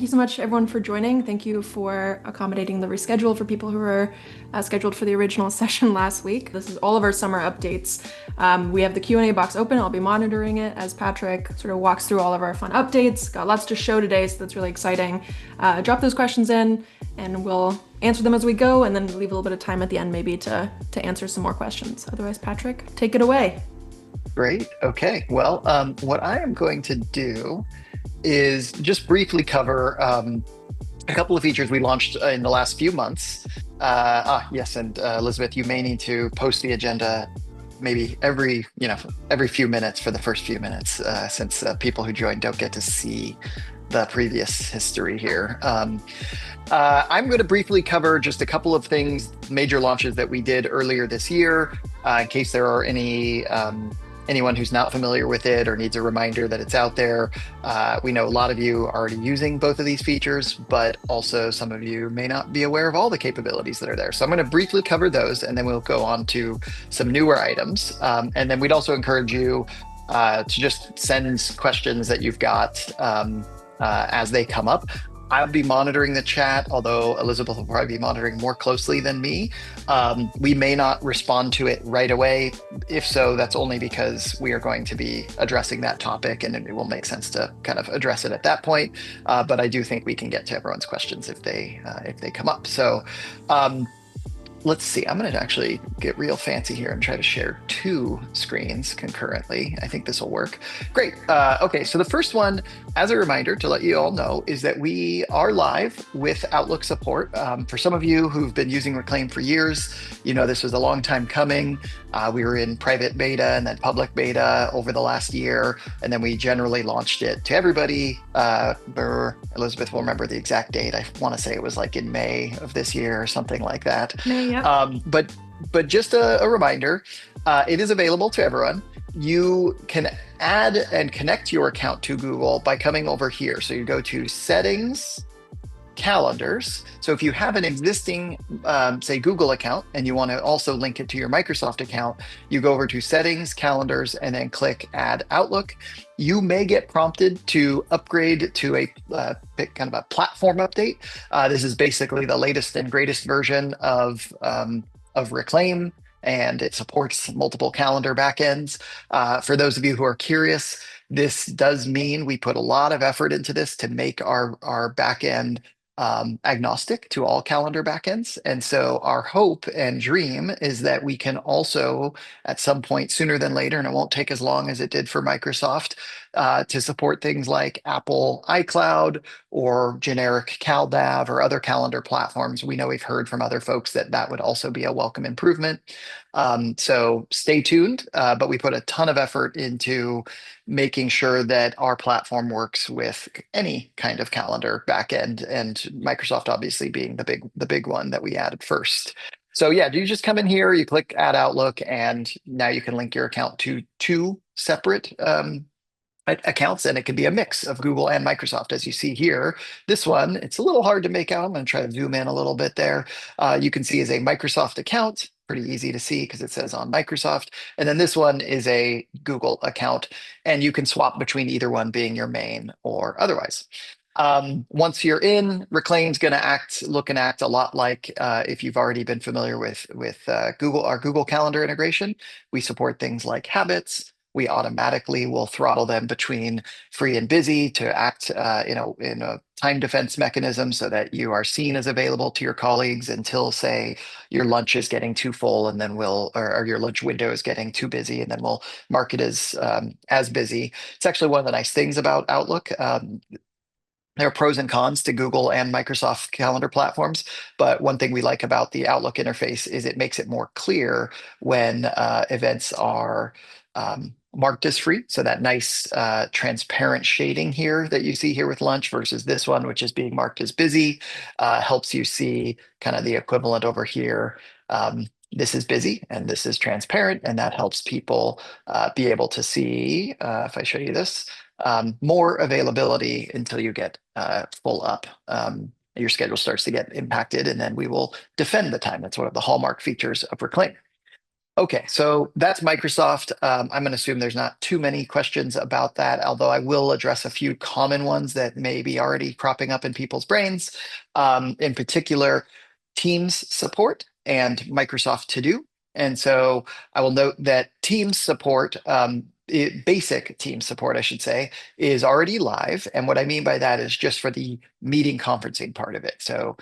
you so much, everyone, for joining. Thank you for accommodating the reschedule for people who were scheduled for the original session last week. This is all of our summer updates. We have the Q&A box open. I'll be monitoring it as Patrick sort of walks through all of our fun updates. Got lots to show today, so that's really exciting. Drop those questions in, and we'll answer them as we go, and then leave a little bit of time at the end maybe to answer some more questions. Otherwise, Patrick, take it away. Great. Okay. Well, what I am going to do is just briefly cover a couple of features we launched in the last few months. Yes, and Elizabeth, you may need to post the agenda maybe every few minutes for the first few minutes, since people who join don't get to see the previous history here. I'm going to briefly cover just a couple of things, major launches that we did earlier this year, in case there are anyone who's not familiar with it or needs a reminder that it's out there. We know a lot of you are already using both of these features, but also some of you may not be aware of all the capabilities that are there. So I'm going to briefly cover those, and then we'll go on to some newer items. And then we'd also encourage you to just send questions that you've got as they come up. I'll be monitoring the chat, although Elizabeth will probably be monitoring more closely than me. We may not respond to it right away. If so, that's only because we are going to be addressing that topic, and it will make sense to kind of address it at that point. But I do think we can get to everyone's questions if they come up. So let's see, I'm going to actually get real fancy here and try to share two screens concurrently. I think this will work. Great. Okay, so the first one, as a reminder to let you all know, is that we are live with Outlook support. For some of you who've been using Reclaim for years, you know this was a long time coming. We were in private beta and then public beta over the last year, and then we generally launched it to everybody. Elizabeth will remember the exact date. I want to say it was like in May of this year or something like that. Yep. But just a reminder, it is available to everyone. You can add and connect your account to Google by coming over here. So you go to Settings, Calendars. So if you have an existing, say, Google account, and you want to also link it to your Microsoft account, you go over to Settings, Calendars, and then click Add Outlook. You may get prompted to upgrade to a kind of a platform update. This is basically the latest and greatest version of Reclaim, and it supports multiple calendar backends. For those of you who are curious, this does mean we put a lot of effort into this to make our backend agnostic to all calendar backends. And so our hope and dream is that we can also, at some point sooner than later, and it won't take as long as it did for Microsoft, to support things like Apple iCloud or generic CalDAV or other calendar platforms. We know we've heard from other folks that that would also be a welcome improvement. So stay tuned, but we put a ton of effort into making sure that our platform works with any kind of calendar backend, and Microsoft obviously being the big one that we added first. So yeah, you just come in here, you click Add Outlook, and now you can link your account to two separate accounts, and it can be a mix of Google and Microsoft. As you see here, this one, it's a little hard to make out. I'm going to try to zoom in a little bit there. You can see is a Microsoft account, pretty easy to see because it says on Microsoft. And then this one is a Google account, and you can swap between either one being your main or otherwise. Once you're in, Reclaim's going to look and act a lot like if you've already been familiar with Google, our Google Calendar integration. We support things like habits. We automatically will throttle them between free and busy to act in a time defense mechanism so that you are seen as available to your colleagues until, say, your lunch is getting too full, and then or your lunch window is getting too busy, and then we'll mark it as busy. It's actually one of the nice things about Outlook. There are pros and cons to Google and Microsoft calendar platforms, but one thing we like about the Outlook interface is it makes it more clear when events are marked as free. So that nice transparent shading here that you see here with lunch versus this one, which is being marked as busy, helps you see kind of the equivalent over here. This is busy and this is transparent, and that helps people be able to see, if I show you this, more availability until you get full up. Your schedule starts to get impacted, and then we will defend the time. That's one of the hallmark features of Reclaim. Okay, so that's Microsoft. I'm going to assume there's not too many questions about that, although I will address a few common ones that may be already cropping up in people's brains. In particular, Teams support and Microsoft To Do. And so I will note that Teams support, basic Teams support, I should say, is already live. And what I mean by that is just for the meeting conferencing part of it. So,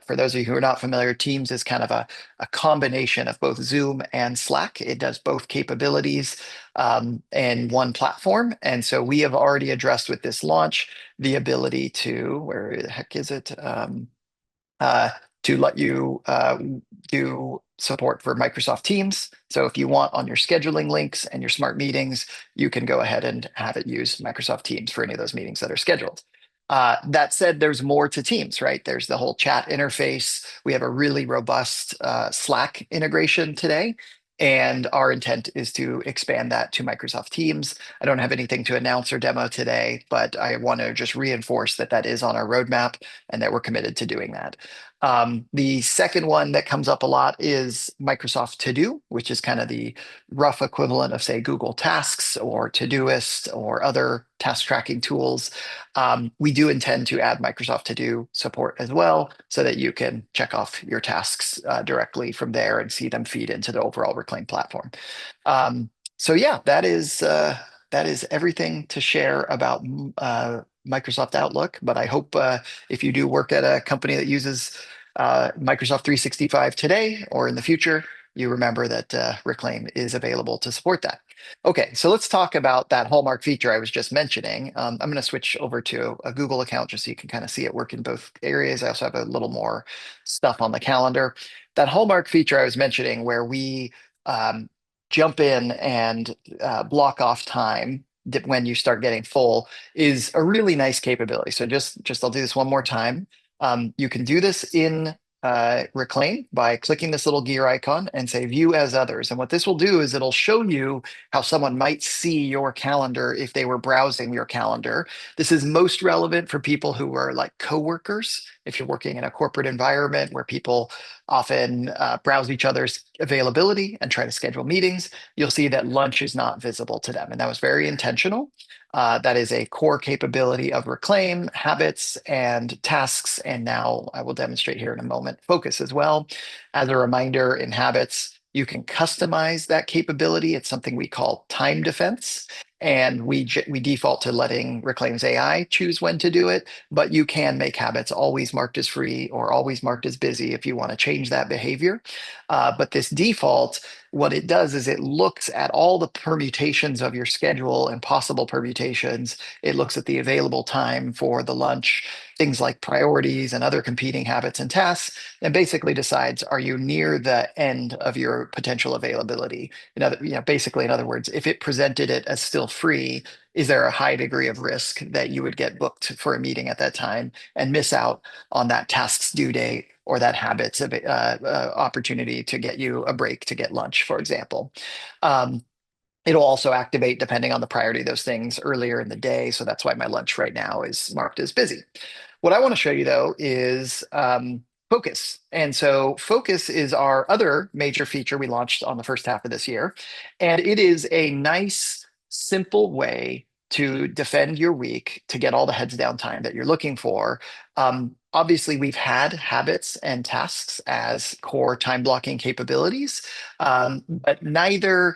for those of you who are not familiar, Teams is kind of a combination of both Zoom and Slack. It does both capabilities in one platform. And so we have already addressed with this launch the ability to, where the heck is it? Uh, to let you do support for Microsoft Teams. So if you want on your scheduling links and your smart meetings, you can go ahead and have it use Microsoft Teams for any of those meetings that are scheduled. That said, there's more to Teams, right? There's the whole chat interface. We have a really robust Slack integration today. And our intent is to expand that to Microsoft Teams. I don't have anything to announce or demo today, but I want to just reinforce that that is on our roadmap and that we're committed to doing that. The second one that comes up a lot is Microsoft To Do, which is kind of the rough equivalent of, say, Google Tasks or Todoist or other task tracking tools. We do intend to add Microsoft To Do support as well, so that you can check off your tasks directly from there and see them feed into the overall Reclaim platform. So yeah, that is everything to share about Microsoft Outlook. But I hope if you do work at a company that uses Microsoft 365 today or in the future, you remember that Reclaim is available to support that. Okay, so let's talk about that hallmark feature I was just mentioning. I'm going to switch over to a Google account just so you can kind of see it work in both areas. I also have a little more stuff on the calendar. That hallmark feature I was mentioning, where we jump in and block off time when you start getting full, is a really nice capability. So just I'll do this one more time. You can do this in Reclaim by clicking this little gear icon and say view as others. And what this will do is it'll show you how someone might see your calendar if they were browsing your calendar. This is most relevant for people who are like coworkers. If you're working in a corporate environment where people often browse each other's availability and try to schedule meetings, you'll see that lunch is not visible to them. And that was very intentional. That is a core capability of Reclaim, habits, and tasks. And now I will demonstrate here in a moment, focus as well. As a reminder, in habits, you can customize that capability. It's something we call time defense. And we default to letting Reclaim's AI choose when to do it, but you can make habits always marked as free or always marked as busy if you want to change that behavior. But this default, what it does is it looks at all the permutations of your schedule and possible permutations. It looks at the available time for the lunch, things like priorities and other competing habits and tasks, and basically decides, are you near the end of your potential availability? Basically, in other words, if it presented it as still free, is there a high degree of risk that you would get booked for a meeting at that time and miss out on that task's due date or that habit's opportunity to get you a break to get lunch, for example. It'll also activate depending on the priority of those things earlier in the day. So that's why my lunch right now is marked as busy. What I want to show you though is Focus. And so Focus is our other major feature we launched on the first half of this year. And it is a nice, simple way to defend your week, to get all the heads down time that you're looking for. Obviously, we've had habits and tasks as core time blocking capabilities, but neither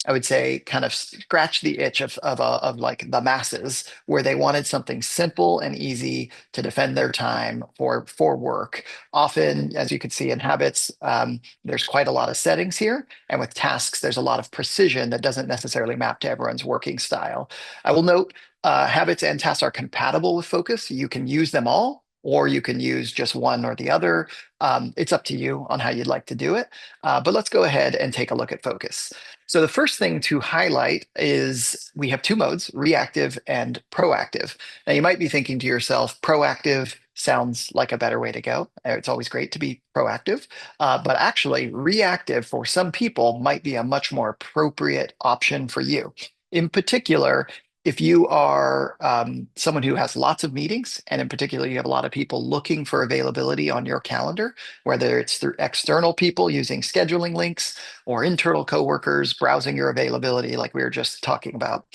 I would say kind of scratch the itch of like the masses, where they wanted something simple and easy to defend their time for work. Often, as you can see in habits, there's quite a lot of settings here, and with tasks, there's a lot of precision that doesn't necessarily map to everyone's working style. I will note habits and tasks are compatible with Focus. You can use them all, or you can use just one or the other. It's up to you on how you'd like to do it. But let's go ahead and take a look at Focus. So the first thing to highlight is we have two modes, reactive and proactive. Now you might be thinking to yourself, proactive sounds like a better way to go. It's always great to be proactive, but actually reactive for some people might be a much more appropriate option for you. In particular, If you are someone who has lots of meetings, and in particular, you have a lot of people looking for availability on your calendar, whether it's through external people using scheduling links or internal coworkers browsing your availability, like we were just talking about,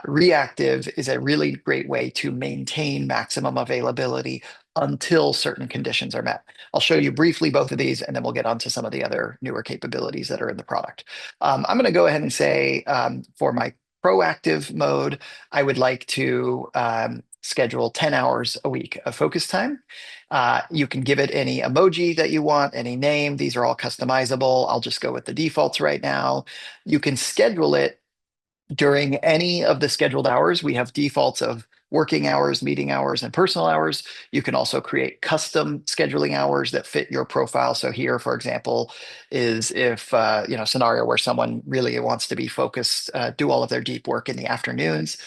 reactive is a really great way to maintain maximum availability until certain conditions are met. I'll show you briefly both of these, and then we'll get onto some of the other newer capabilities that are in the product. I'm going to go ahead and say for my proactive mode, I would like to schedule 10 hours a week of focus time. You can give it any emoji that you want, any name. These are all customizable. I'll just go with the defaults right now. You can schedule it during any of the scheduled hours. We have defaults of working hours, meeting hours, and personal hours. You can also create custom scheduling hours that fit your profile. So here, for example, is if, scenario where someone really wants to be focused, do all of their deep work in the afternoons.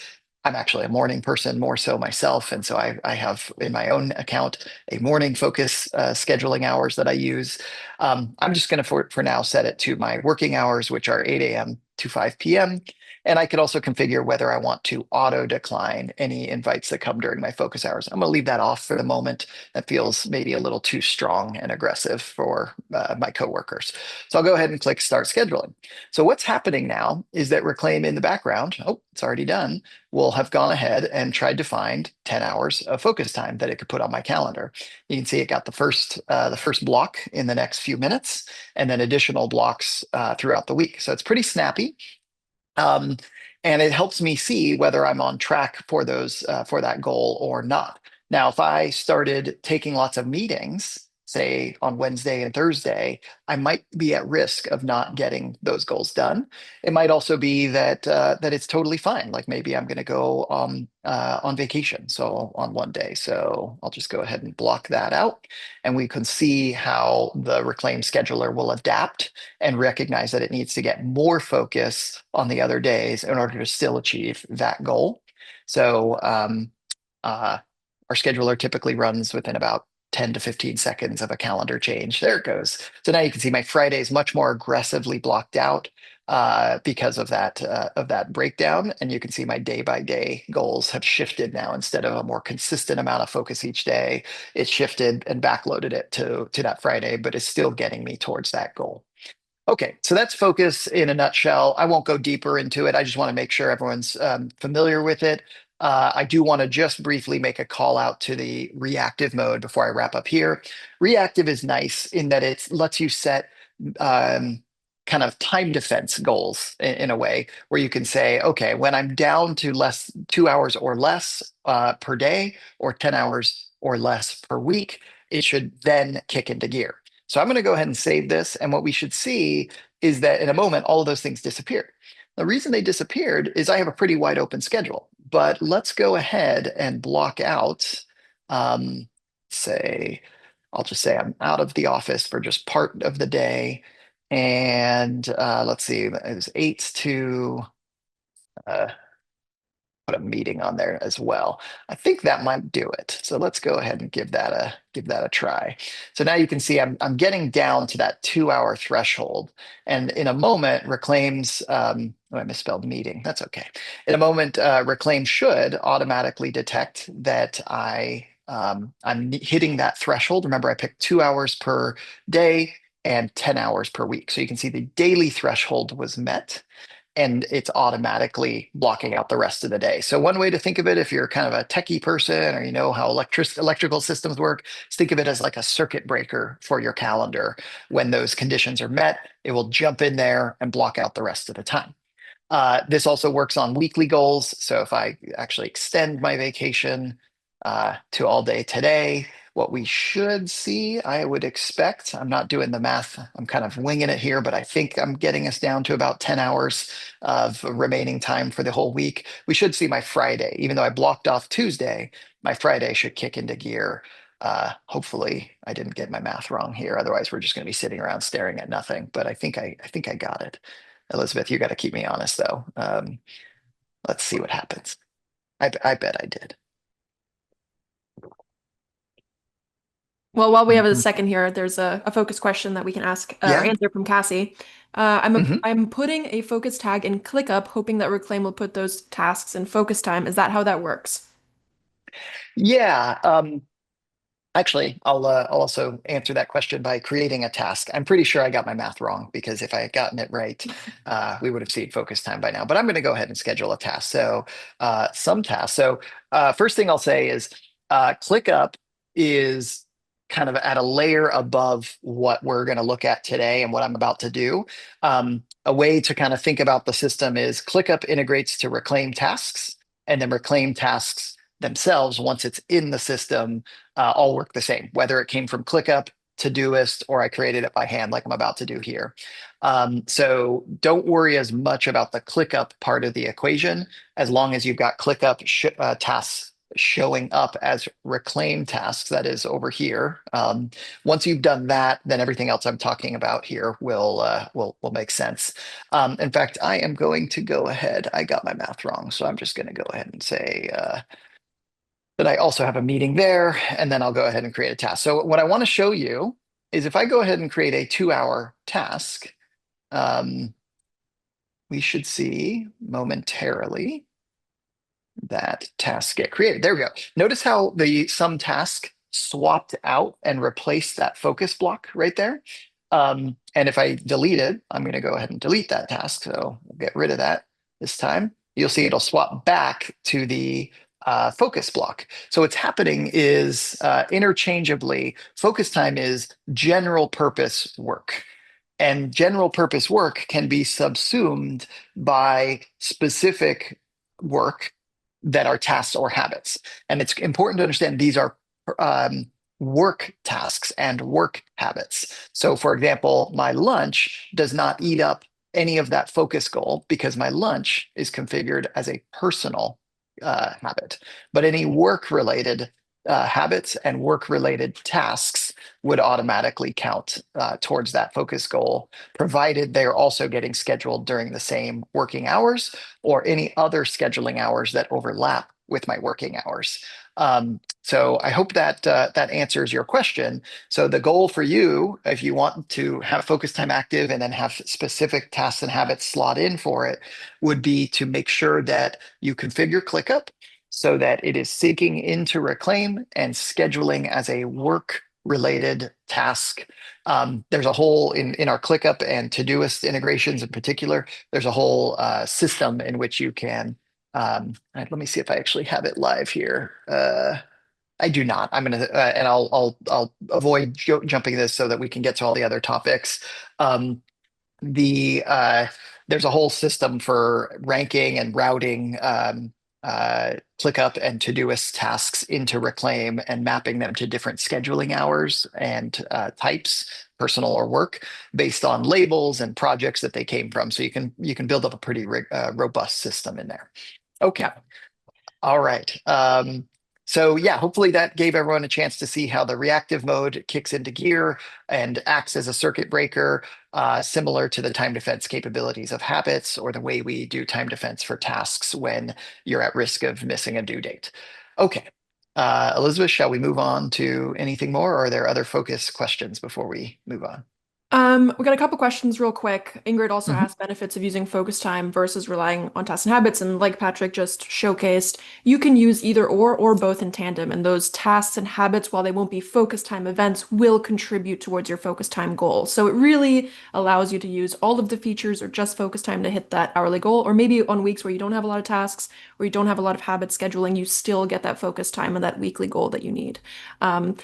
I'm actually a morning person more so myself. And so I have in my own account a morning focus scheduling hours that I use. I'm just going to, for now, set it to my working hours, which are 8 a.m. to 5 p.m. And I could also configure whether I want to auto decline any invites that come during my focus hours. I'm going to leave that off for the moment. That feels maybe a little too strong and aggressive for my coworkers. So I'll go ahead and click Start Scheduling. So what's happening now is that Reclaim in the background, oh, it's already done, will have gone ahead and tried to find 10 hours of focus time that it could put on my calendar. You can see it got the first block in the next few minutes, and then additional blocks throughout the week. So it's pretty snappy. Um, and it helps me see whether I'm on track for for that goal or not. Now, if I started taking lots of meetings, say on Wednesday and Thursday, I might be at risk of not getting those goals done. It might also be that it's totally fine. Like maybe I'm going to go on vacation, so on one day. So I'll just go ahead and block that out, and we can see how the Reclaim scheduler will adapt and recognize that it needs to get more focus on the other days in order to still achieve that goal. So our scheduler typically runs within about 10 to 15 seconds of a calendar change. There it goes. So now you can see my Friday is much more aggressively blocked out because of that breakdown. And you can see my day by day goals have shifted now. Instead of a more consistent amount of focus each day, it's shifted and backloaded it to that Friday, but it's still getting me towards that goal. Okay, so that's focus in a nutshell. I won't go deeper into it. I just want to make sure everyone's familiar with it. I do want to just briefly make a call out to the reactive mode before I wrap up here. Reactive is nice in that it lets you set um, kind of time defense goals in a way where you can say, okay, when I'm down to 2 hours or less per day, or 10 hours or less per week, it should then kick into gear. So I'm going to go ahead and save this. And what we should see is that in a moment, all of those things disappeared. The reason they disappeared is I have a pretty wide open schedule, but let's go ahead and block out, say, I'll just say I'm out of the office for just part of the day. And let's see, it was 8 to uh, put a meeting on there as well. I think that might do it. So let's go ahead and give that a try. So now you can see I'm getting down to that 2 hour threshold. And in a moment, Reclaim's oh, I misspelled meeting. That's okay. In a moment, Reclaim should automatically detect that I'm hitting that threshold. Remember, I picked 2 hours per day and 10 hours per week. So you can see the daily threshold was met, and it's automatically blocking out the rest of the day. So one way to think of it, if you're kind of a techie person or you know how electrical systems work, is think of it as like a circuit breaker for your calendar. When those conditions are met, it will jump in there and block out the rest of the time. This also works on weekly goals. So if I actually extend my vacation to all day today, what we should see, I would expect, I'm not doing the math, I'm kind of winging it here, but I think I'm getting us down to about 10 hours of remaining time for the whole week. We should see my Friday, even though I blocked off Tuesday, my Friday should kick into gear. Hopefully I didn't get my math wrong here. Otherwise, we're just going to be sitting around staring at nothing. But I think I got it. Elizabeth, you got to keep me honest though. Let's see what happens. I bet I did. Well, while we have a Mhm. second here, there's a focus question that we can ask or Yeah. answer from Cassie. Mhm. I'm putting a focus tag in ClickUp, hoping that Reclaim will put those tasks in focus time. Is that how that works? Yeah. Actually, I'll also answer that question by creating a task. I'm pretty sure I got my math wrong because if I had gotten it right, we would have seen focus time by now. But I'm going to go ahead and schedule a task. So some tasks. So first thing I'll say is ClickUp is kind of at a layer above what we're going to look at today and what I'm about to do. A way to kind of think about the system is ClickUp integrates to Reclaim tasks, and then Reclaim tasks themselves, once it's in the system, all work the same, whether it came from ClickUp, Todoist, or I created it by hand like I'm about to do here. So don't worry as much about the ClickUp part of the equation, as long as you've got ClickUp tasks showing up as Reclaim tasks, that is over here. Once you've done that, then everything else I'm talking about here will make sense. In fact, I am going to go ahead. I got my math wrong, so I'm just going to go ahead and say that I also have a meeting there, and then I'll go ahead and create a task. So what I want to show you is if I go ahead and create a 2-hour task, um, we should see momentarily that task get created. There we go. Notice how the some task swapped out and replaced that focus block right there. And if I delete it, I'm going to go ahead and delete that task. So we'll get rid of that this time. You'll see it'll swap back to the focus block. So what's happening is interchangeably, focus time is general purpose work. And general purpose work can be subsumed by specific work that are tasks or habits. And it's important to understand these are work tasks and work habits. So, for example, my lunch does not eat up any of that focus goal because my lunch is configured as a personal habit. But any work related habits and work related tasks would automatically count towards that focus goal, provided they're also getting scheduled during the same working hours or any other scheduling hours that overlap with my working hours. So I hope that that answers your question. So the goal for you, if you want to have focus time active and then have specific tasks and habits slot in for it, would be to make sure that you configure ClickUp so that it is syncing into Reclaim and scheduling as a work related task. There's a whole in our ClickUp and Todoist integrations in particular, there's a whole system in which you can let me see if I actually have it live here. I do not. I'm gonna and I'll avoid jumping this so that we can get to all the other topics. Um, the There's a whole system for ranking and routing ClickUp and Todoist tasks into Reclaim and mapping them to different scheduling hours and types, personal or work, based on labels and projects that they came from. So you can build up a pretty robust system in there. Okay. Yeah. All right. So yeah, hopefully that gave everyone a chance to see how the reactive mode kicks into gear and acts as a circuit breaker, similar to the time defense capabilities of habits or the way we do time defense for tasks when you're at risk of missing a due date. Okay. Elizabeth, shall we move on to anything more, or are there other focus questions before we move on? We got a couple questions real quick. Ingrid also Mhm. asked benefits of using focus time versus relying on tasks and habits. And like Patrick just showcased, you can use either or both in tandem. And those tasks and habits, while they won't be focus time events, will contribute towards your focus time goal. So it really allows you to use all of the features or just focus time to hit that hourly goal. Or maybe on weeks where you don't have a lot of tasks or you don't have a lot of habit scheduling, you still get that focus time and that weekly goal that you need. Um,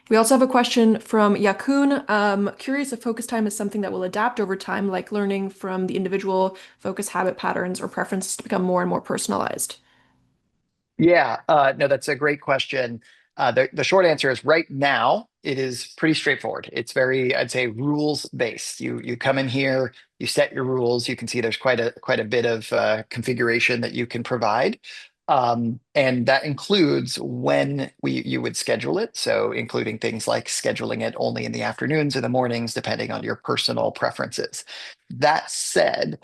we also have a question from Yakun. Curious if focus time is something that will adapt over time, like learning from the individual focus habit patterns or preferences to become more and more personalized. Yeah, no, that's a great question. The short answer is right now it is pretty straightforward. It's very, I'd say, rules based. You come in here, you set your rules. You can see there's quite a bit of configuration that you can provide, and that includes when you would schedule it. So including things like scheduling it only in the afternoons or the mornings, depending on your personal preferences. That said,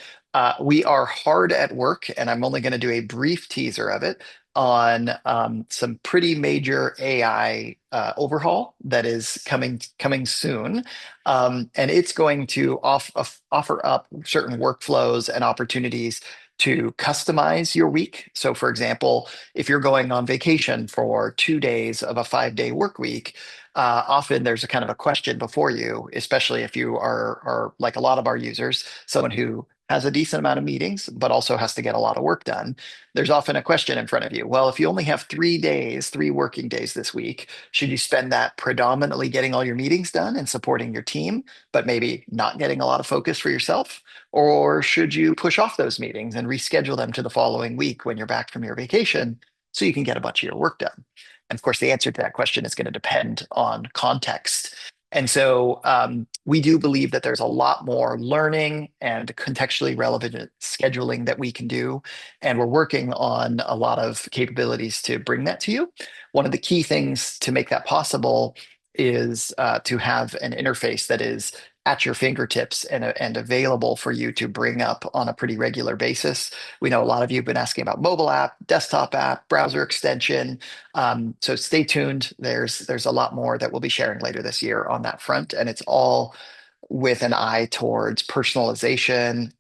we are hard at work, and I'm only going to do a brief teaser of it on some pretty major AI overhaul that is coming soon, and it's going to offer up certain workflows and opportunities to customize your week. So, for example, if you're going on vacation for 2 days of a 5-day work week, often there's a kind of a question before you, especially if you are like a lot of our users, someone who has a decent amount of meetings, but also has to get a lot of work done. There's often a question in front of you. Well, if you only have 3 days, 3 working days this week, should you spend that predominantly getting all your meetings done and supporting your team, but maybe not getting a lot of focus for yourself? Or should you push off those meetings and reschedule them to the following week when you're back from your vacation so you can get a bunch of your work done? And of course, the answer to that question is going to depend on context. And so we do believe that there's a lot more learning and contextually relevant scheduling that we can do. And we're working on a lot of capabilities to bring that to you. One of the key things to make that possible is to have an interface that is at your fingertips and available for you to bring up on a pretty regular basis. We know a lot of you have been asking about mobile app, desktop app, browser extension. So stay tuned. There's a lot more that we'll be sharing later this year on that front, and it's all with an eye towards personalization,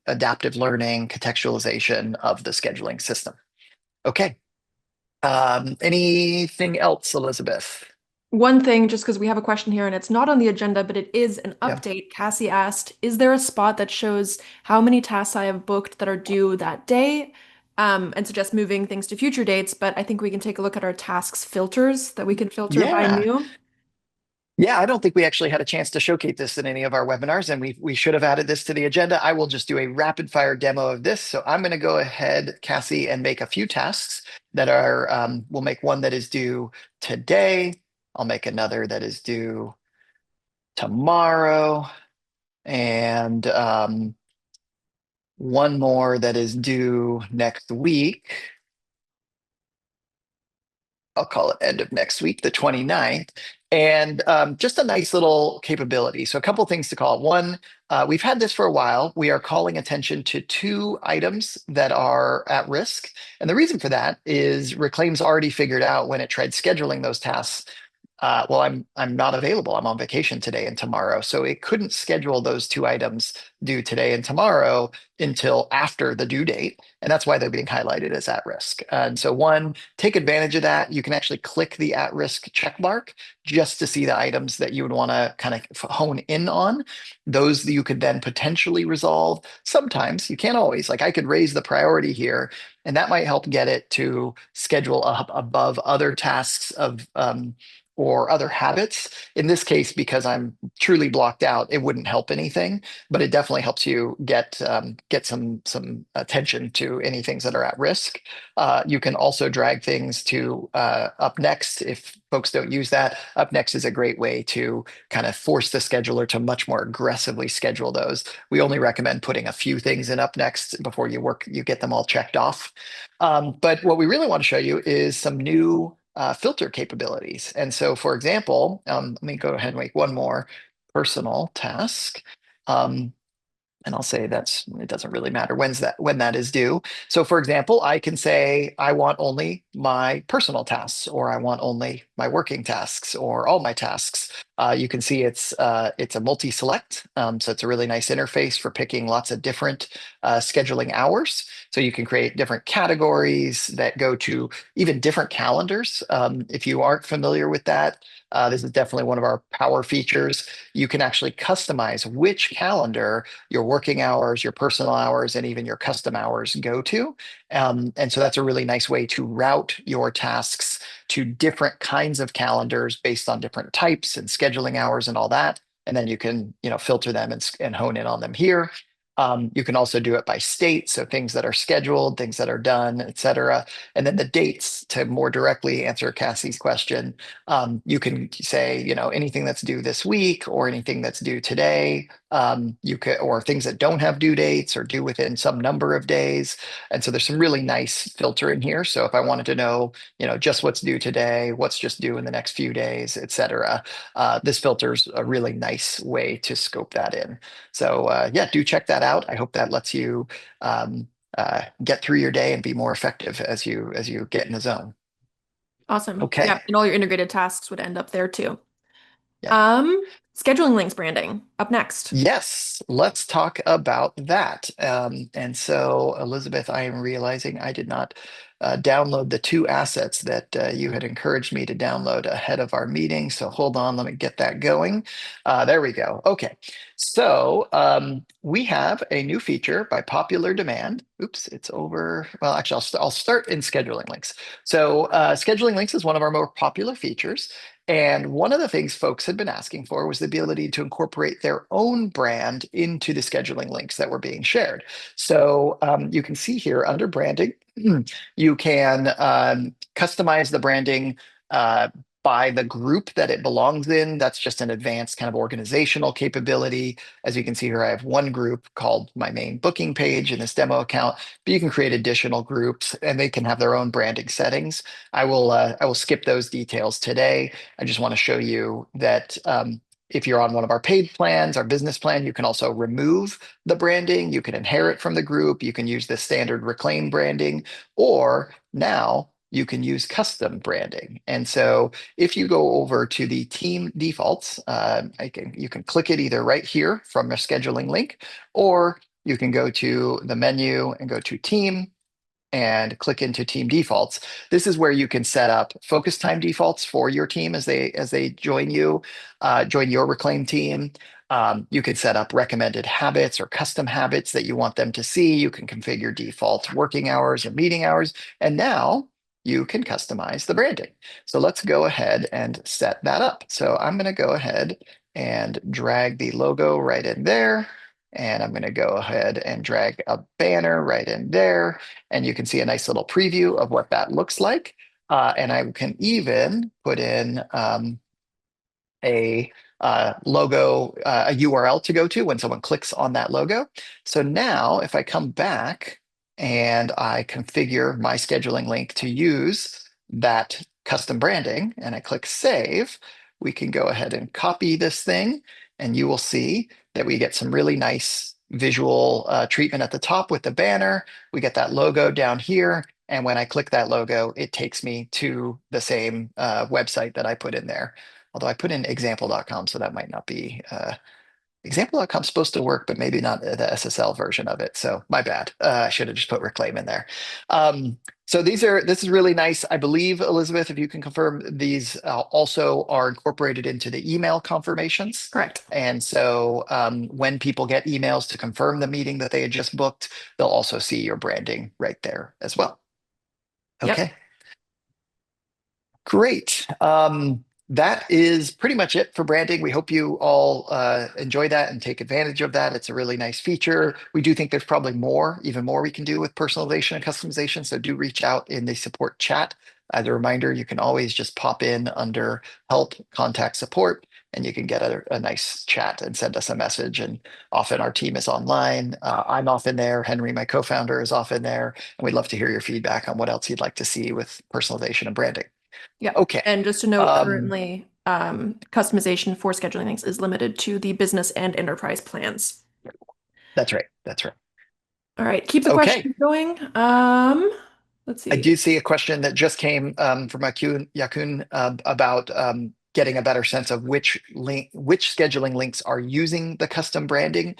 adaptive learning, contextualization of the scheduling system. Okay. Anything else, Elizabeth? One thing, just because we have a question here and it's not on the agenda, but it is an Yeah. update. Cassie asked, is there a spot that shows how many tasks I have booked that are due that day? And suggest moving things to future dates, but I think we can take a look at our tasks filters that we can filter by Yeah. new. Yeah, I don't think we actually had a chance to showcase this in any of our webinars, and we should have added this to the agenda. I will just do a rapid fire demo of this. So I'm going to go ahead, Cassie, and make a few tasks that are, we'll make one that is due today. I'll make another that is due tomorrow, and one more that is due next week. I'll call it end of next week, the 29th. And just a nice little capability. So a couple things to call. One, we've had this for a while. We are calling attention to 2 items that are at risk. And the reason for that is Reclaim's already figured out when it tried scheduling those tasks, well, I'm not available. I'm on vacation today and tomorrow. So it couldn't schedule those 2 items due today and tomorrow until after the due date. And that's why they're being highlighted as at risk. And so one, take advantage of that. You can actually click the at risk check mark just to see the items that you would want to kind of hone in on. Those that you could then potentially resolve. Sometimes you can't always, like I could raise the priority here, and that might help get it to schedule up above other tasks of or other habits. In this case, because I'm truly blocked out, it wouldn't help anything, but it definitely helps you get some attention to any things that are at risk. You can also drag things to up next if folks don't use that. Up next is a great way to kind of force the scheduler to much more aggressively schedule those. We only recommend putting a few things in up next before you get them all checked off. But what we really want to show you is some new filter capabilities. And so, for example, let me go ahead and make one more personal task. And I'll say it doesn't really matter when that is due. So for example, I can say I want only my personal tasks, or I want only my working tasks, or all my tasks. You can see it's a multi-select. So it's a really nice interface for picking lots of different scheduling hours. So you can create different categories that go to even different calendars. If you aren't familiar with that, this is definitely one of our power features. You can actually customize which calendar your working hours, your personal hours, and even your custom hours go to. And so that's a really nice way to route your tasks to different kinds of calendars based on different types and scheduling hours and all that. And then you can, filter them and hone in on them here. You can also do it by state, so things that are scheduled, things that are done, et cetera. And then the dates, to more directly answer Cassie's question. You can say, anything that's due this week or anything that's due today. You could, or things that don't have due dates or due within some number of days. And so there's some really nice filter in here. So if I wanted to know, just what's due today, what's just due in the next few days, et cetera, this filter's a really nice way to scope that in. So yeah, do check that out. I hope that lets you get through your day and be more effective as you get in the zone. Awesome. Okay. Yeah, and all your integrated tasks would end up there too. Yeah. Um, Scheduling links branding up next. Yes, let's talk about that. And so, Elizabeth, I am realizing I did not download the two assets that you had encouraged me to download ahead of our meeting. So hold on, let me get that going. There we go. Okay, so we have a new feature by popular demand. Oops, it's over. Well, actually, I'll start in scheduling links. So scheduling links is one of our more popular features. And one of the things folks had been asking for was the ability to incorporate their own brand into the scheduling links that were being shared. So you can see here under branding, you can customize the branding by the group that it belongs in. That's just an advanced kind of organizational capability. As you can see here, I have one group called my main booking page in this demo account, but you can create additional groups and they can have their own branding settings. I will skip those details today. I just want to show you that if you're on one of our paid plans, our business plan, you can also remove the branding. You can inherit from the group. You can use the standard Reclaim branding, or now you can use custom branding. And so if you go over to the team defaults, you can click it either right here from a scheduling link, or you can go to the menu and go to team and click into team defaults. This is where you can set up focus time defaults for your team as they join you, join your Reclaim team. You can set up recommended habits or custom habits that you want them to see. You can configure default working hours and meeting hours. And now you can customize the branding. So let's go ahead and set that up. So I'm going to go ahead and drag the logo right in there. And I'm going to go ahead and drag a banner right in there. And you can see a nice little preview of what that looks like. And I can even put in a logo, a URL to go to when someone clicks on that logo. So now if I come back and I configure my scheduling link to use that custom branding and I click save, we can go ahead and copy this thing and you will see that we get some really nice visual treatment at the top with the banner. We get that logo down here. And when I click that logo, it takes me to the same website that I put in there. Although I put in example.com, so that might not be example.com is supposed to work, but maybe not the SSL version of it. So my bad. I should have just put Reclaim in there. So this is really nice. I believe, Elizabeth, if you can confirm, these also are incorporated into the email confirmations. Correct. And so when people get emails to confirm the meeting that they had just booked, they'll also see your branding right there as well. Yep. Okay. Great. That is pretty much it for branding. We hope you all enjoy that and take advantage of that. It's a really nice feature. We do think there's probably more, even more we can do with personalization and customization. So do reach out in the support chat. As a reminder, you can always just pop in under help, contact support, and you can get a nice chat and send us a message. And often our team is online. I'm often there. Henry, my co-founder, is often there. And we'd love to hear your feedback on what else you'd like to see with personalization and branding. Yep. Okay. And just to note, Um, currently, customization for scheduling links is limited to the business and enterprise plans. that's right. That's right. All right, keep the Okay. questions going. Let's I see. do see a question that just came from Yakun about getting a better sense of which scheduling links are using the custom branding.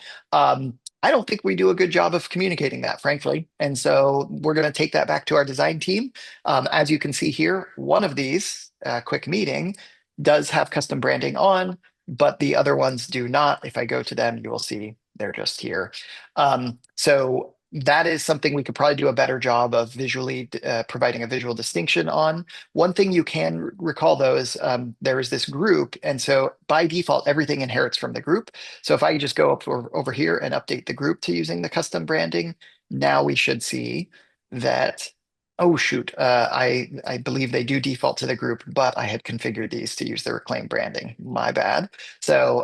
I don't think we do a good job of communicating that, frankly. And so we're going to take that back to our design team. As you can see here, one of these, quick meeting, does have custom branding on, but the other ones do not. If I go to them, you will see they're just here. So that is something we could probably do a better job of visually providing a visual distinction on. One thing you can recall though is there is this group, and so by default everything inherits from the group. So if I just go up over here and update the group to using the custom branding, now we should see that. Oh shoot, I believe they do default to the group, but I had configured these to use the Reclaim branding. My bad. So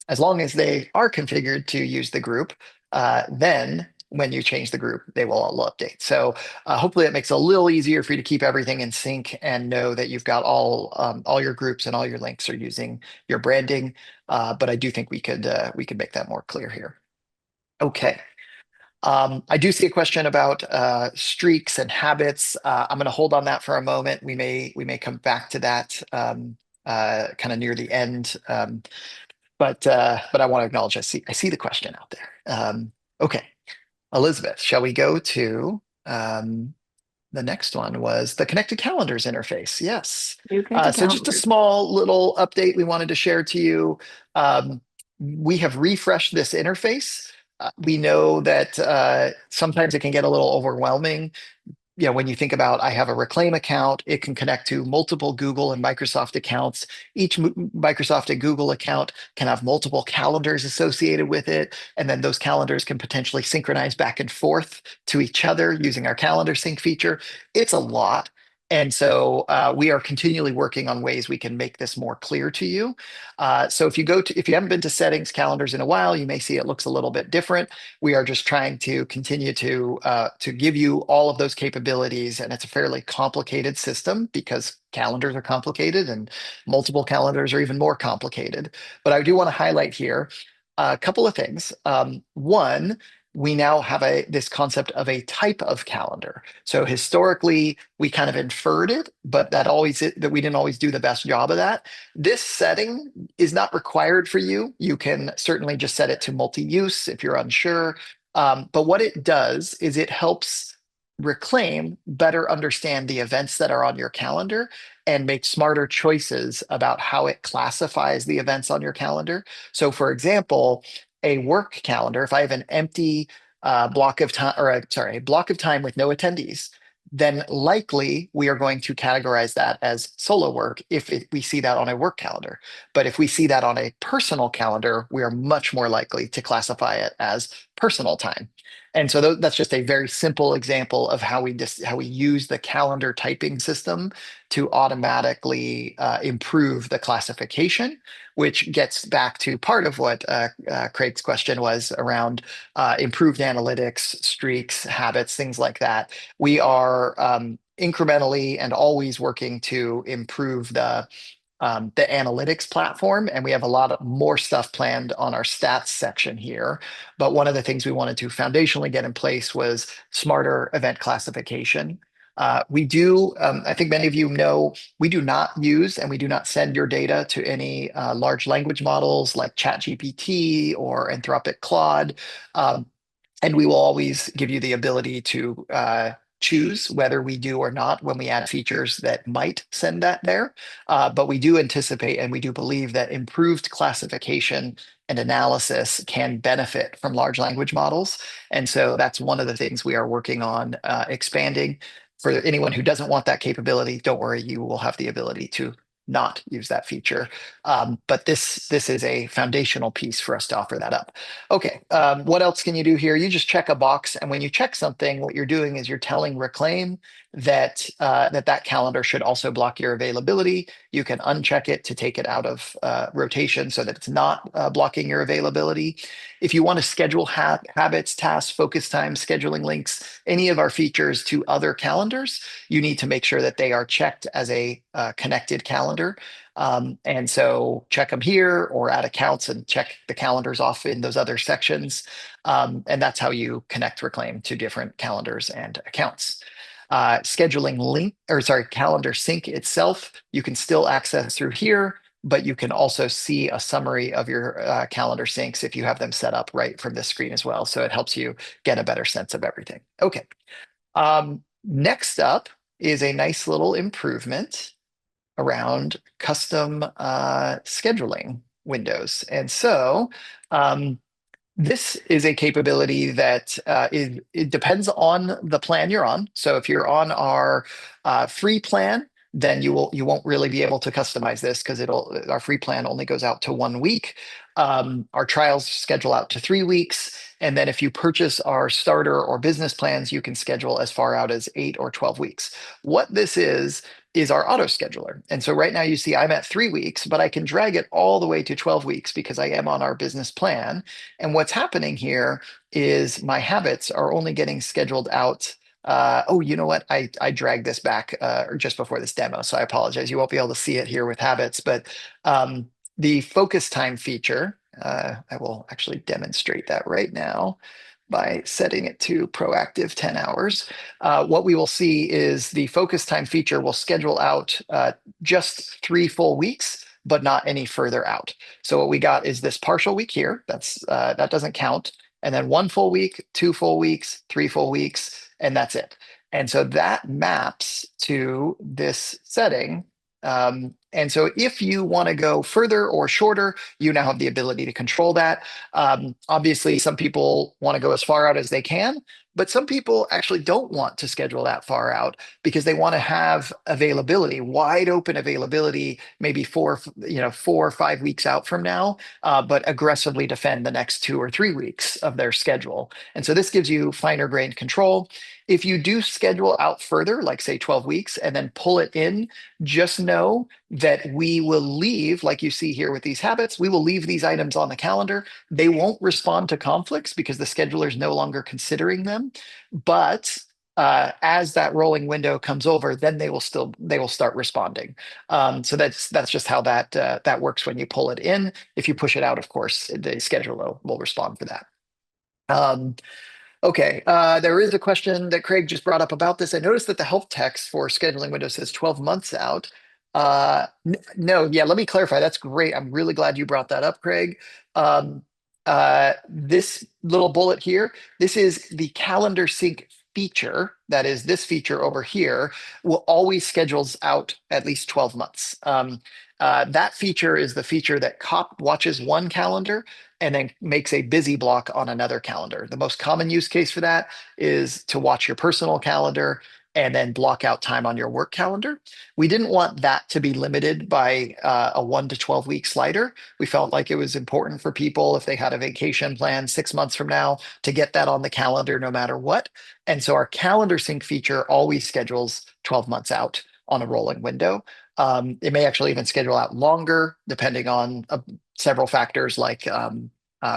as long as they are configured to use the group, then when you change the group, they will all update. So hopefully that makes it a little easier for you to keep everything in sync and know that you've got all your groups and all your links are using your branding. But I do think we could make that more clear here. Okay. I do see a question about streaks and habits. I'm going to hold on that for a moment. We may come back to that kind of near the end. But I want to acknowledge I see the question out there. Okay, Elizabeth, shall we go to the next one was the connected calendars interface. Yes. New connected So just a calendars. small little update we wanted to share to you. We have refreshed this interface. We know that sometimes it can get a little overwhelming. When you think about, I have a Reclaim account, it can connect to multiple Google and Microsoft accounts. Each Microsoft and Google account can have multiple calendars associated with it. And then those calendars can potentially synchronize back and forth to each other using our calendar sync feature. It's a lot. And so we are continually working on ways we can make this more clear to you. So if you haven't been to settings calendars in a while, you may see it looks a little bit different. We are just trying to continue to give you all of those capabilities, and it's a fairly complicated system because calendars are complicated and multiple calendars are even more complicated. But I do want to highlight here a couple of things. One, we now have this concept of a type of calendar. So historically, we kind of inferred it, but that we didn't always do the best job of that. This setting is not required for you. You can certainly just set it to multi-use if you're unsure. But what it does is it helps Reclaim better understand the events that are on your calendar and make smarter choices about how it classifies the events on your calendar. So, for example, a work calendar, if I have an empty block of time, a block of time with no attendees, then likely we are going to categorize that as solo work if we see that on a work calendar. But if we see that on a personal calendar, we are much more likely to classify it as personal time. And so that's just a very simple example of how we use the calendar typing system to automatically improve the classification, which gets back to part of what Craig's question was around improved analytics, streaks, habits, things like that. We are incrementally and always working to improve the analytics platform, and we have a lot of more stuff planned on our stats section here. But one of the things we wanted to foundationally get in place was smarter event classification. I think many of you know, we do not use and we do not send your data to any large language models like ChatGPT or Anthropic Claude. And we will always give you the ability to choose whether we do or not when we add features that might send that there. But we do anticipate and we do believe that improved classification and analysis can benefit from large language models. And so that's one of the things we are working on expanding. For anyone who doesn't want that capability, don't worry, you will have the ability to not use that feature. But this is a foundational piece for us to offer that up. Okay, what else can you do here? You just check a box, and when you check something, what you're doing is you're telling Reclaim that that calendar should also block your availability. You can uncheck it to take it out of rotation so that it's not blocking your availability. If you want to schedule habits, tasks, focus time, scheduling links, any of our features to other calendars, you need to make sure that they are checked as a connected calendar. And so check them here or add accounts and check the calendars off in those other sections. And that's how you connect Reclaim to different calendars and accounts. Scheduling link, or sorry, calendar sync itself, you can still access through here, but you can also see a summary of your calendar syncs if you have them set up right from this screen as well. So it helps you get a better sense of everything. Okay. Next up is a nice little improvement around custom scheduling windows. And so this is a capability that it depends on the plan you're on. So if you're on our free plan, then you won't really be able to customize this because our free plan only goes out to 1 week. Our trials schedule out to 3 weeks. And then if you purchase our starter or business plans, you can schedule as far out as 8 or 12 weeks. What this is our auto scheduler. And so right now you see I'm at 3 weeks, but I can drag it all the way to 12 weeks because I am on our business plan. And what's happening here is my habits are only getting scheduled out. Oh, you know what? I dragged this back just before this demo, so I apologize. You won't be able to see it here with habits, but the focus time feature, I will actually demonstrate that right now. by setting it to proactive 10 hours. What we will see is the focus time feature will schedule out just 3 full weeks, but not any further out. So what we got is this partial week here. That doesn't count. And then 1 full week, 2 full weeks, 3 full weeks, and that's it. And so that maps to this setting. And so if you want to go further or shorter, you now have the ability to control that. Obviously, some people want to go as far out as they can, but some people actually don't want to schedule that far out because they want to have availability, wide open availability, maybe 4 or 5 weeks out from now, but aggressively defend the next 2 or 3 weeks of their schedule. And so this gives you finer grained control. If you do schedule out further, like say 12 weeks, and then pull it in, just know that we will leave, like you see here with these habits, we will leave these items on the calendar. They won't respond to conflicts because the scheduler is no longer considering them. But as that rolling window comes over, then they will start responding. So that's just how that works when you pull it in. If you push it out, of course, the scheduler will respond for that. Okay, there is a question that Craig just brought up about this. I noticed that the help text for scheduling window says 12 months out. No, yeah, let me clarify. That's great. I'm really glad you brought that up, Craig. Um, this little bullet here, this is the calendar sync feature. That is this feature over here will always schedules out at least 12 months. That feature is the feature that cop watches one calendar and then makes a busy block on another calendar. The most common use case for that is to watch your personal calendar and then block out time on your work calendar. We didn't want that to be limited by a 1 to 12 week slider. We felt like it was important for people if they had a vacation plan 6 months from now to get that on the calendar no matter what. And so our calendar sync feature always schedules 12 months out on a rolling window. It may actually even schedule out longer depending on several factors like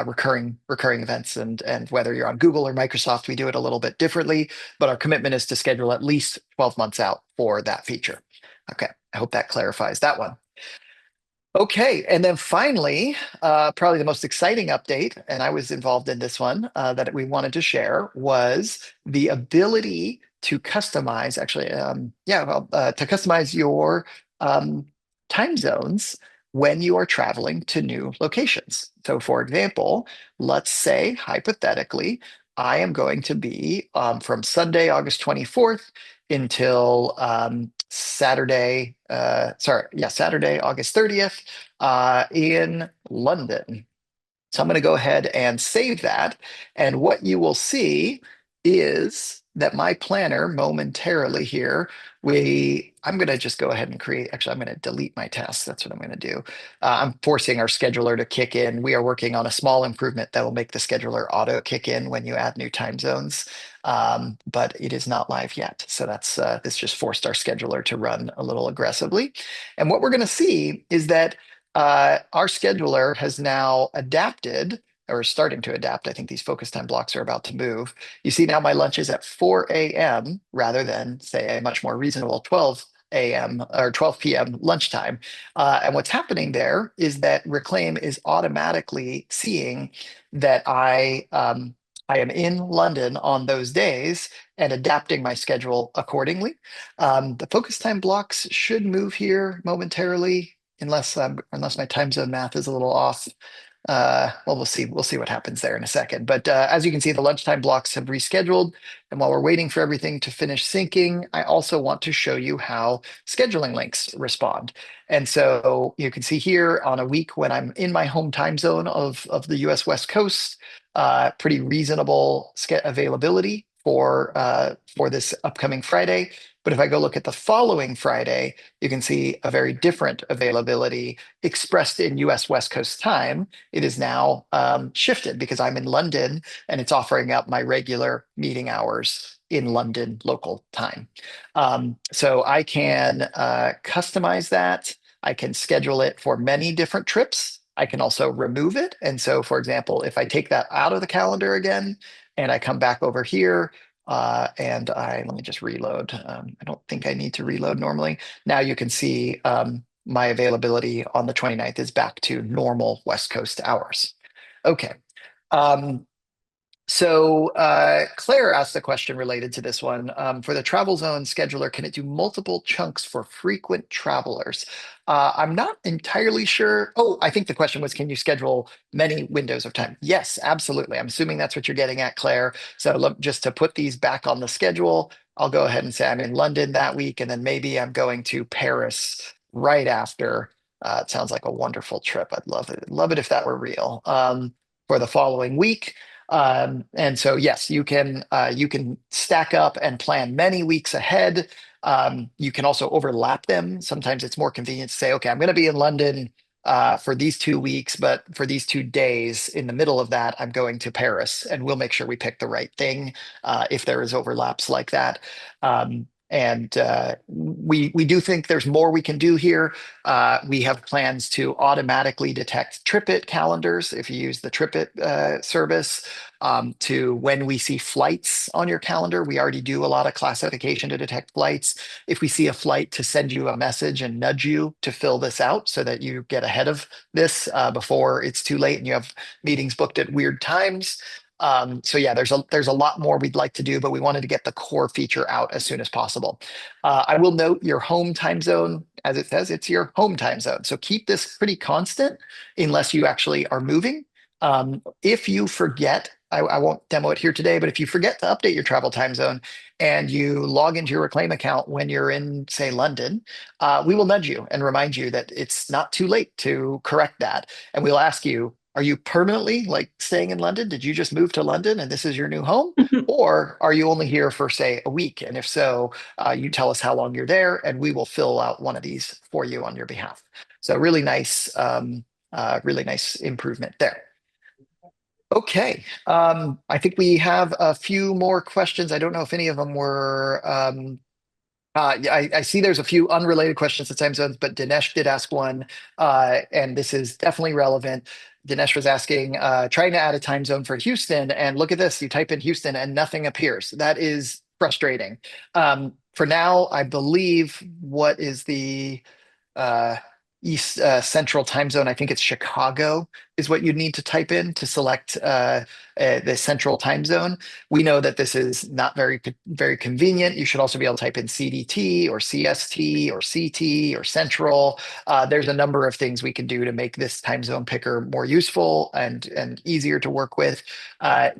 recurring events and whether you're on Google or Microsoft. We do it a little bit differently, but our commitment is to schedule at least 12 months out for that feature. Okay, I hope that clarifies that one. Okay, and then finally, probably the most exciting update, and I was involved in this one that we wanted to share, was the ability to customize, to customize your um, time zones when you are traveling to new locations. So, for example, let's say hypothetically, I am going to be from Sunday, August 24th until Saturday, August 30th in London. So I'm going to go ahead and save that. And what you will see is that my planner momentarily here, I'm going to just go ahead and create, actually, I'm going to delete my tasks. That's what I'm going to do. I'm forcing our scheduler to kick in. We are working on a small improvement that will make the scheduler auto kick in when you add new time zones. But it is not live yet. So this just forced our scheduler to run a little aggressively. And what we're going to see is that our scheduler has now adapted or starting to adapt. I think these focus time blocks are about to move. You see now my lunch is at 4 a.m. rather than say a much more reasonable 12 a.m. or 12 p.m. lunchtime. And what's happening there is that Reclaim is automatically seeing that I am in London on those days and adapting my schedule accordingly. The focus time blocks should move here momentarily unless my time zone math is a little off. Well, we'll see. We'll see what happens there in a second. But as you can see, the lunchtime blocks have rescheduled. And while we're waiting for everything to finish syncing, I also want to show you how scheduling links respond. And so you can see here on a week when I'm in my home time zone of the US West Coast, pretty reasonable availability for this upcoming Friday. But if I go look at the following Friday, you can see a very different availability expressed in US West Coast time. It is now shifted because I'm in London and it's offering up my regular meeting hours in London local time. So I can customize that. I can schedule it for many different trips. I can also remove it. And so, for example, if I take that out of the calendar again and I come back over here, let me just reload. I don't think I need to reload normally. Now you can see my availability on the 29th is back to normal West Coast hours. Okay. So Claire asked a question related to this one. For the travel zone scheduler, can it do multiple chunks for frequent travelers? I'm not entirely sure. Oh, I think the question was, can you schedule many windows of time? Yes, absolutely. I'm assuming that's what you're getting at, Claire. So just to put these back on the schedule, I'll go ahead and say I'm in London that week, and then maybe I'm going to Paris right after. It sounds like a wonderful trip. I'd love it. Love it if that were real. For the following week. And so, yes, you can stack up and plan many weeks ahead. You can also overlap them. Sometimes it's more convenient to say, okay, I'm going to be in London for these 2 weeks, but for these 2 days in the middle of that, I'm going to Paris, and we'll make sure we pick the right thing if there is overlaps like that. And we do think there's more we can do here. We have plans to automatically detect TripIt calendars if you use the TripIt service to when we see flights on your calendar. We already do a lot of classification to detect flights. If we see a flight, to send you a message and nudge you to fill this out so that you get ahead of this before it's too late and you have meetings booked at weird times. So yeah, there's a lot more we'd like to do, but we wanted to get the core feature out as soon as possible. I will note your home time zone, as it says, it's your home time zone. So keep this pretty constant unless you actually are moving. If you forget, I won't demo it here today, but if you forget to update your travel time zone and you log into your Reclaim account when you're in, say, London, we will nudge you and remind you that it's not too late to correct that. And we'll ask you, are you permanently like staying in London? Did you just move to London and this is your new home? Or are you only here for, say, a week? And if so, you tell us how long you're there, and we will fill out one of these for you on your behalf. So really nice improvement there. Okay, I think we have a few more questions. I don't know if any of them were. Yeah, I see there's a few unrelated questions to time zones, but Dinesh did ask one, and this is definitely relevant. Dinesh was asking, trying to add a time zone for Houston, and look at this, you type in Houston and nothing appears. That is frustrating. For now, I believe what is the uh, East Central time zone. I think it's Chicago is what you'd need to type in to select the Central time zone. We know that this is not very convenient. You should also be able to type in CDT or CST or CT or Central. There's a number of things we can do to make this time zone picker more useful and easier to work with.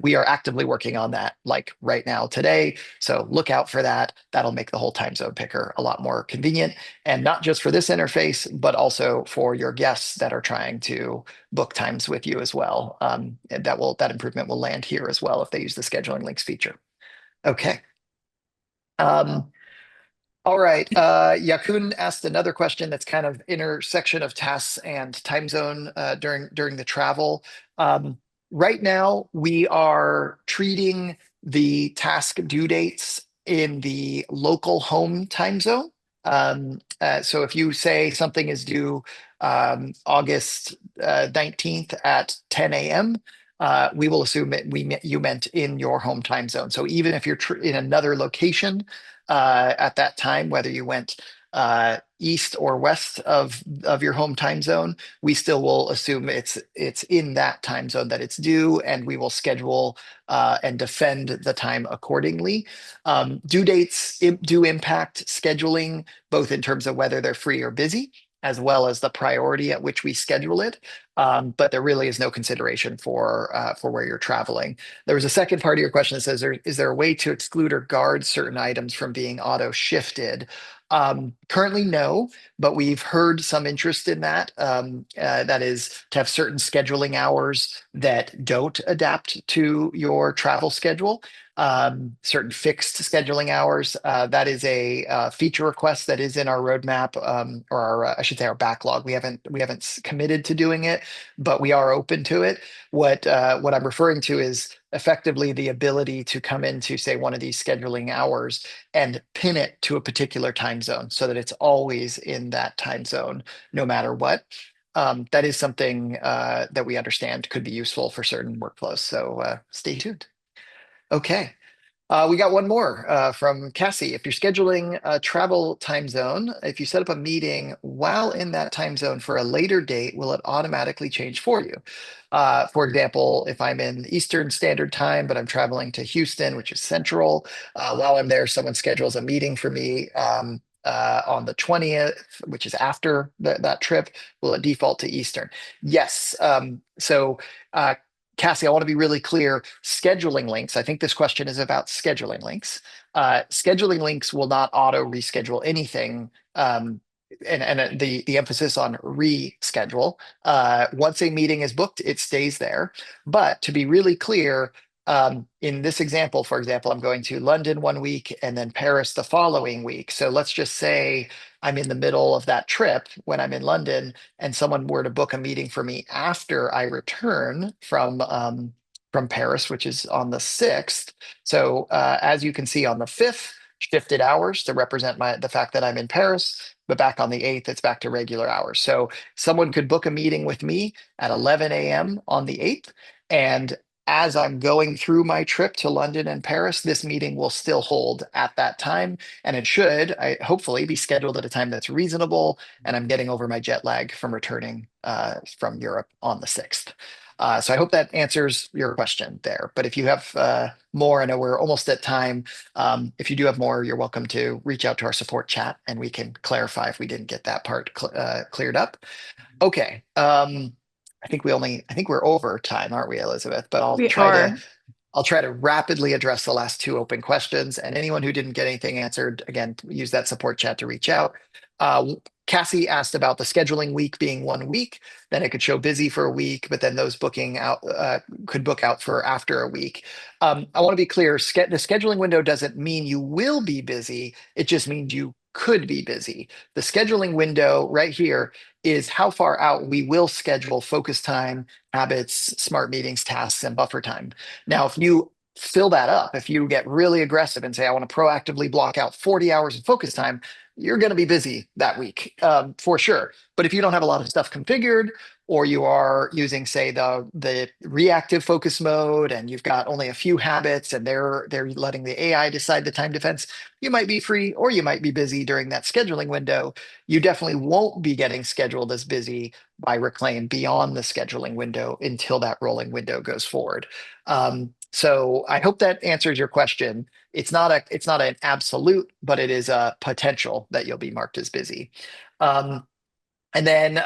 We are actively working on that, like right now today. So look out for that. That'll make the whole time zone picker a lot more convenient, and not just for this interface, but also for your guests that are trying to book times with you as well. And that improvement will land here as well if they use the scheduling links feature. Okay. Um, all right. Yakun asked another question that's kind of intersection of tasks and time zone during the travel. Right now, we are treating the task due dates in the local home time zone. So if you say something is due August 19th at 10 a.m., we will assume that you meant in your home time zone. So even if you're in another location, at that time, whether you went east or west of your home time zone, we still will assume it's in that time zone that it's due, and we will schedule and defend the time accordingly. Due dates do impact scheduling, both in terms of whether they're free or busy, as well as the priority at which we schedule it. But there really is no consideration for where you're traveling. There was a second part of your question that says, is there a way to exclude or guard certain items from being auto shifted? Currently, no, but we've heard some interest in that. That is to have certain scheduling hours that don't adapt to your travel schedule. Certain fixed scheduling hours. That is a feature request that is in our roadmap, or I should say our backlog. We haven't committed to doing it, but we are open to it. What I'm referring to is effectively the ability to come into, say, one of these scheduling hours and pin it to a particular time zone so that it's always in that time zone, no matter what. That is something that we understand could be useful for certain workflows. So stay tuned. Okay. We got one more from Cassie. If you're scheduling a travel time zone, if you set up a meeting while in that time zone for a later date, will it automatically change for you? For example, if I'm in Eastern Standard Time, but I'm traveling to Houston, which is Central, while I'm there, someone schedules a meeting for me on the 20th, which is after that trip, will it default to Eastern? Yes. Uh, Cassie, I want to be really clear. Scheduling links, I think this question is about scheduling links. Scheduling links will not auto reschedule anything. And the emphasis on reschedule. Once a meeting is booked, it stays there. But to be really clear, in this example, for example, I'm going to London one week and then Paris the following week. So let's just say I'm in the middle of that trip when I'm in London and someone were to book a meeting for me after I return from Paris, which is on the 6th. So as you can see on the 5th, shifted hours to represent the fact that I'm in Paris, but back on the 8th, it's back to regular hours. So someone could book a meeting with me at 11 a.m. on the 8th. And as I'm going through my trip to London and Paris, this meeting will still hold at that time. And it should, hopefully, be scheduled at a time that's reasonable. And I'm getting over my jet lag from returning from Europe on the 6th. So I hope that answers your question there. But if you have more, I know we're almost at time. If you do have more, you're welcome to reach out to our support chat and we can clarify if we didn't get that part cleared up. Okay. I think we're over time, aren't we, Elizabeth? But We are. I'll try to rapidly address the last two open questions. And anyone who didn't get anything answered, again, use that support chat to reach out. Cassie asked about the scheduling week being 1 week, then it could show busy for a week, but then those booking out could book out for after a week. I want to be clear, the scheduling window doesn't mean you will be busy. It just means you could be busy. The scheduling window right here is how far out we will schedule focus time, habits, smart meetings, tasks, and buffer time. Now, if you fill that up, if you get really aggressive and say, I want to proactively block out 40 hours of focus time, you're going to be busy that week for sure. But if you don't have a lot of stuff configured, or you are using, say, the reactive focus mode, and you've got only a few habits, and they're letting the AI decide the time defense, you might be free, or you might be busy during that scheduling window. You definitely won't be getting scheduled as busy by Reclaim beyond the scheduling window until that rolling window goes forward. So I hope that answers your question. It's not an absolute, but it is a potential that you'll be marked as busy. And then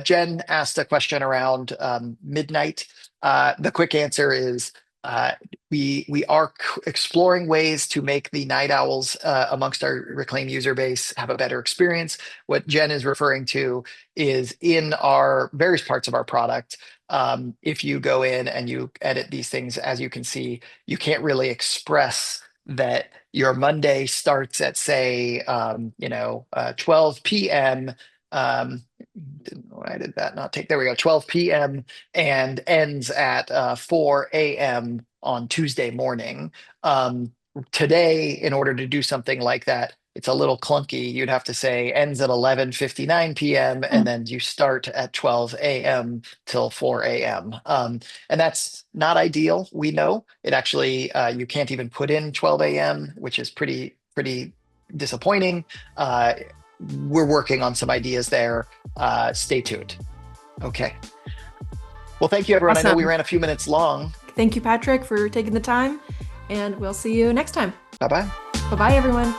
Jen asked a question around midnight. The quick answer is we are exploring ways to make the night owls amongst our Reclaim user base have a better experience. What Jen is referring to is in our various parts of our product. If you go in and you edit these things, as you can see, you can't really express that your Monday starts at, say, 12 p.m. Why did that not take? There we go, 12 p.m. and ends at 4 a.m. on Tuesday morning. Today, in order to do something like that, it's a little clunky. You'd have to say ends at 11:59 p.m. and then you start at 12 a.m. till 4 a.m. And that's not ideal. We know it actually, you can't even put in 12 a.m., which is pretty disappointing. We're working on some ideas there. Stay tuned. Okay. Well, thank you, everyone. I know we ran a few minutes long. Thank you, Patrick, for taking the time, and we'll see you next time. Bye-bye. Bye-bye, everyone.